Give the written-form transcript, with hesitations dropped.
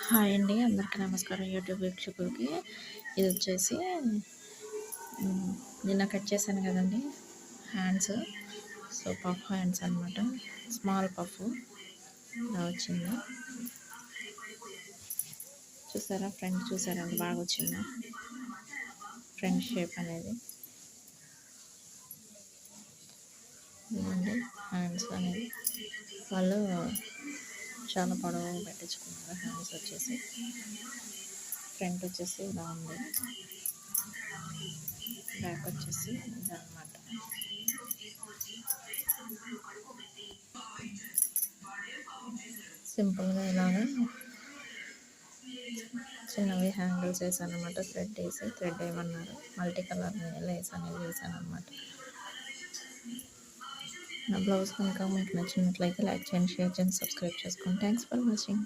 Hi అండి, అందరికీ నమస్కారం. యూట్యూబ్ వీక్షకులకి ఇది వచ్చేసి నిన్న కట్ చేశాను కదండి హ్యాండ్స్. సో పఫ్ హ్యాండ్స్ అనమాట, స్మాల్ పఫ్ ఇలా వచ్చింది. చూసారా, ఫ్రంట్ చూసారండి, బాగా వచ్చింది ఫ్రంట్ షేప్ అనేది. ఇదండి హ్యాండ్స్ అనేది, వాళ్ళు చాలా పొడవు పెట్టించుకున్నారు. హ్యాండ్స్ వచ్చేసి ఫ్రంట్ వచ్చేసి ఇలా ఉంది, బ్యాక్ వచ్చేసి ఇదన్నమాట. సింపుల్గా ఇలాగా చిన్నవి హ్యాంగిల్స్ వేసాను అనమాట. థ్రెడ్ వేయమన్నారు, మల్టీ కలర్ లేస్ అనేది వేసాను అనమాట. నా బ్లౌజ్ కనుక మీకు నచ్చినట్లయితే లైక్ చేయండి, షేర్ చేయండి, సబ్స్క్రైబ్ చేసుకోండి. Thanks for watching.